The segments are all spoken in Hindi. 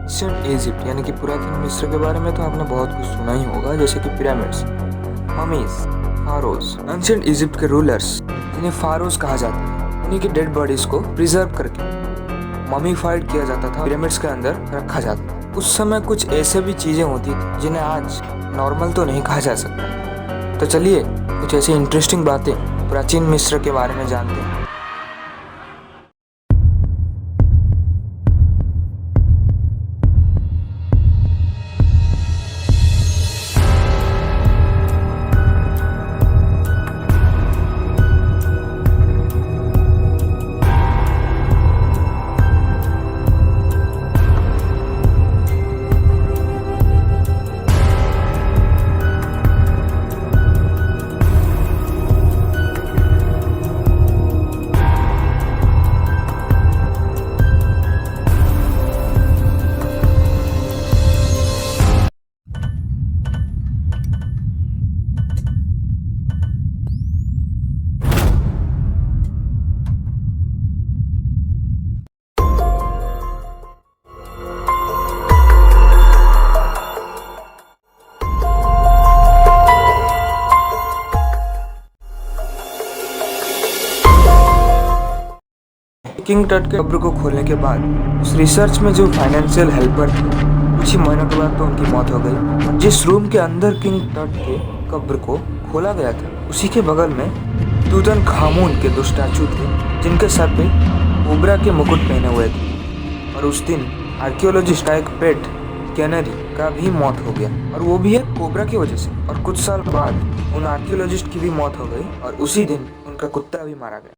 एंशिएंट इजिप्ट यानी कि पुरातन मिस्र के बारे में तो आपने बहुत कुछ सुना ही होगा, जैसे कि पिरामिड्स, ममीज, फारोज। एंशिएंट इजिप्ट के रूलर्स जिन्हें फारोज कहा जाता है, उन्हीं की डेड बॉडीज को प्रिजर्व करके ममीफाइड किया जाता था, पिरामिड्स के अंदर रखा जाता था। उस समय कुछ ऐसे भी चीजें होती थी जिन्हें आज नॉर्मल तो नहीं कहा जा सकता। तो चलिए कुछ ऐसी इंटरेस्टिंग बातें प्राचीन मिस्र के बारे में जानते हैं। किंग टट के कब्र को खोलने के बाद उस रिसर्च में जो फाइनेंशियल हेल्पर थे, कुछ ही महीनों के बाद तो उनकी मौत हो गई। जिस रूम के अंदर किंग टट के कब्र को खोला गया था, उसी के बगल में तूतनखामुन के 2 स्टैचू थे जिनके सर पे कोबरा के मुकुट पहने हुए थे। और उस दिन आर्कियोलॉजिस्ट का एक पेट कैनरी का भी मौत हो गया, और वो भी है कोबरा की वजह से। और कुछ साल बाद उन आर्कियोलॉजिस्ट की भी मौत हो गई, और उसी दिन उनका कुत्ता भी मारा गया।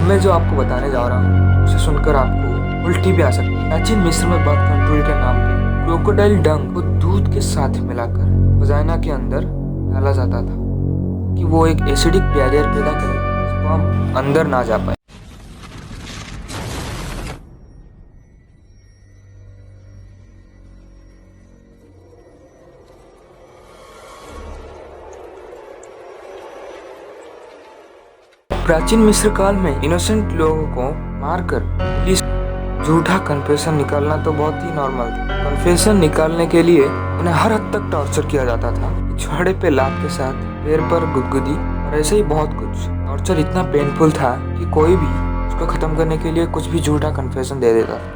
मैं जो आपको बताने जा रहा हूँ उसे सुनकर आपको उल्टी भी आ सकती है। प्राचीन मिस्र में बर्थ कंट्रोल के नाम पे क्रोकोडाइल डंग को दूध के साथ मिलाकर वजाइना के अंदर डाला जाता था कि वो एक एसिडिक बैरियर पैदा करे, स्पर्म अंदर ना जा पाए। प्राचीन मिस्र काल में इनोसेंट लोगों को मारकर पुलिस झूठा कन्फेशन निकालना तो बहुत ही नॉर्मल था। कन्फेशन निकालने के लिए उन्हें हर हद तक टॉर्चर किया जाता था, छड़े पे लात के साथ, पैर पर गुदगुदी और ऐसे ही बहुत कुछ। टॉर्चर इतना पेनफुल था कि कोई भी उसको खत्म करने के लिए कुछ भी झूठा कन्फेशन दे देता था।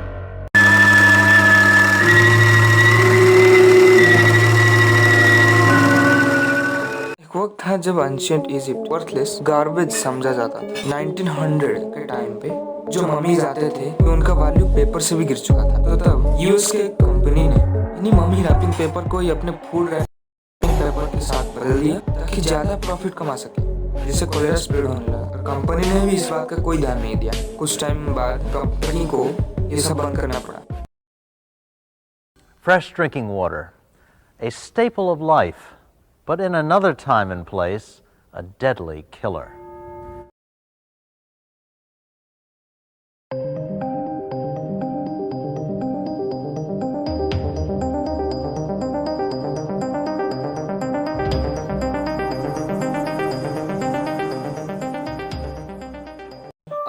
वक्त था जब एंशिएंट इजिप्ट वर्थलेस गार्बेज समझा जाता था। 1900 के टाइम पे जो ममीज आते थे कि उनका वैल्यू पेपर से भी गिर चुका था। तो तब यूएस के कंपनी ने इन्हीं ममी रैपिंग पेपर को ही अपने फूड रैपिंग पेपर के साथ बदल दिया ताकि ज्यादा प्रॉफिट कमा सके, जिससे कोलेरा स्प्रेड होने लगा। और कंपनी ने भी इस बात का कोई ध्यान नहीं दिया। कुछ टाइम बाद कंपनी को ये सब बंद करना पड़ा। Fresh drinking water, a staple of life, but in another time and place, a deadly killer.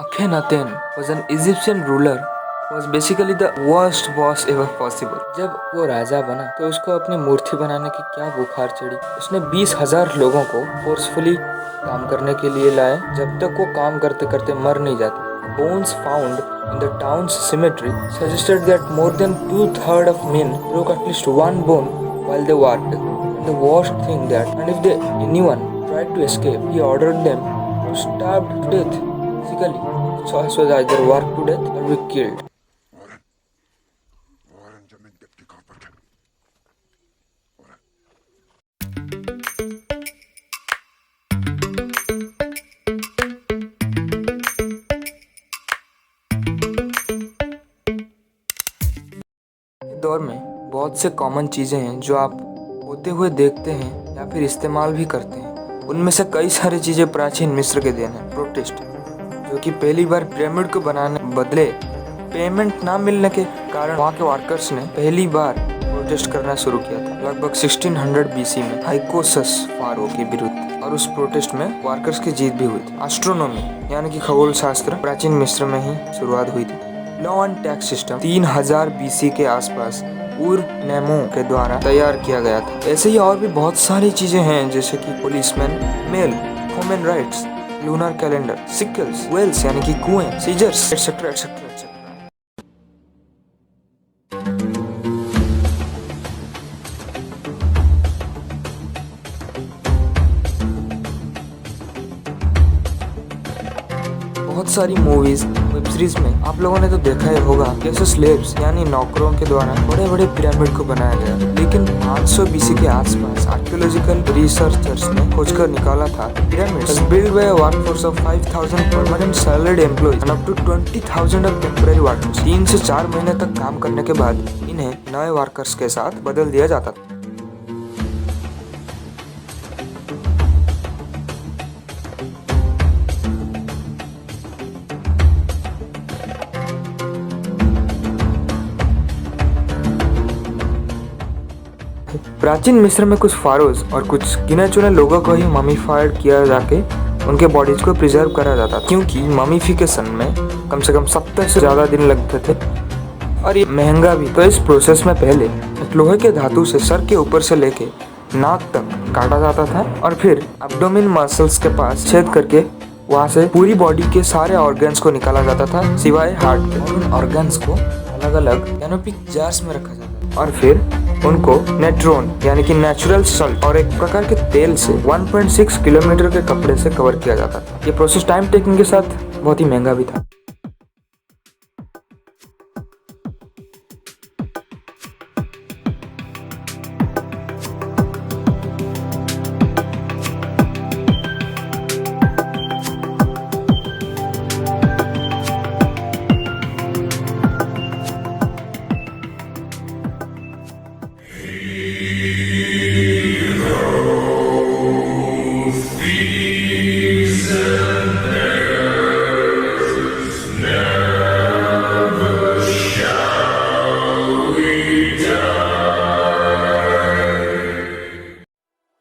Akhenaten was an Egyptian ruler was basically the worst boss ever possible. जब वो राजा बना तो उसको अपनी मूर्ति बनाने की क्या बुखार चढ़ी। उसने 20,000 लोगों को फोर्सफुली काम करने के लिए लाए जब तक वो काम करते करते मर नहीं जाते। Bones found in the town's cemetery suggested that more than 2/3 of men broke at least one bone while they worked. And the worst thing that, and if anyone tried to escape, he ordered them to starve to death. Physically, the choice was either work to death or be killed. दौर में बहुत से कॉमन चीज़ें हैं जो आप होते हुए देखते हैं या फिर इस्तेमाल भी करते हैं। उनमें से कई सारी चीज़ें प्राचीन मिस्र के देन हैं। प्रोटिस्ट, जो कि पहली बार पिरामिड को बनाने बदले पेमेंट ना मिलने के कारण वहाँ के वर्कर्स ने पहली बार प्रोटेस्ट करना शुरू किया था लगभग 1600 बीसी में हाइकोसस फारो के विरुद्ध, और उस प्रोटेस्ट में वर्कर्स की जीत भी हुई थी। एस्ट्रोनॉमी यानी कि खगोल शास्त्र प्राचीन मिस्र में ही शुरुआत हुई थी। Law and tax system 3000 BC के आसपास उर नेमो के द्वारा तैयार किया गया था। ऐसे ही और भी बहुत सारी चीजें हैं जैसे कि policeman, mail, human rights, lunar calendar, sickles, wells यानी कि कुएं, सीजर्स एटसेट्रा एटसेट्रा एटसेट्रा। बहुत सारी मूवीज, वेब सीरीज में आप लोगों ने तो देखा ही होगा कैसे स्लेव्स यानी नौकरों के द्वारा बड़े बड़े पिरामिड को बनाया गया। लेकिन 500 बीसी के आसपास आर्कियोलॉजिकल रिसर्चर्स ने खोजकर निकाला था pyramids build by a workforce of 5000 permanent salaried employees and up to 20,000 of temporary workers. 3 से 4 महीने तक काम करने के बाद इन्हें नए वर्कर्स के साथ बदल दिया जाता था। प्राचीन मिस्र में कुछ फारोज और कुछ गिने चुने लोगों को ही ममीफाइड किया जाके उनके बॉडीज को प्रिजर्व करा जाता था, क्योंकि ममीफिकेशन में कम से कम 70 से ज़्यादा दिन लगते थे और ये महंगा भी। तो इस प्रोसेस में पहले एक लोहे के धातु से सर के ऊपर से लेके नाक तक काटा जाता था और फिर एब्डोमेन मसल्स के पास छेद करके वहाँ से पूरी बॉडी के सारे ऑर्गन्स को निकाला जाता था सिवाय हार्ट के। उन ऑर्गन्स को अलग अलग कैनोपिक जार्स में रखा जाता था और फिर उनको नेट्रोन यानी कि नेचुरल सॉल्ट और एक प्रकार के तेल से 1.6 किलोमीटर के कपड़े से कवर किया जाता था। ये प्रोसेस टाइम टेकिंग के साथ बहुत ही महंगा भी था।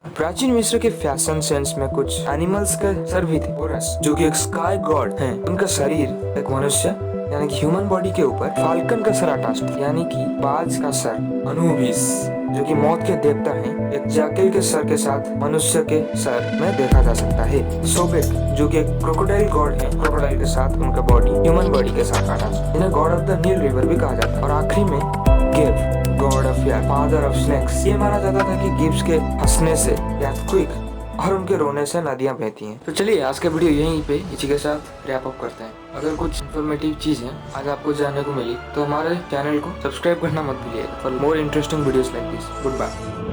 प्राचीन मिस्र के फैशन सेंस में कुछ एनिमल्स के सर भी थे। ओरस जो कि एक स्काई गॉड हैं, उनका शरीर एक मनुष्य यानी कि ह्यूमन बॉडी के ऊपर फाल्कन का सर अटैच था यानी कि बाज का सर। अनुबिस जो कि मौत के देवता हैं, एक जैकल के सर के साथ मनुष्य के सर में देखा जा सकता है। सोबेक जो कि एक क्रोकोडाइल गॉड है, क्रोकोडाइल के साथ उनका बॉडी ह्यूमन बॉडी के साथ अटैच, इन्हें god of the Nile river भी कहा जाता है। और आखिरी में गेव गॉड ऑफ यार, फादर ऑफ स्नेक्स। ये माना जाता था कि गिब्स के हंसने से क्विक और उनके रोने से नदियां बहती हैं। तो चलिए आज का वीडियो यहीं पे इसी के साथ रैप अप करते हैं। अगर कुछ इन्फॉर्मेटिव चीजें आज आपको जानने को मिली तो हमारे चैनल को सब्सक्राइब करना मत भूलिएगा for more interesting videos like this. Good bye.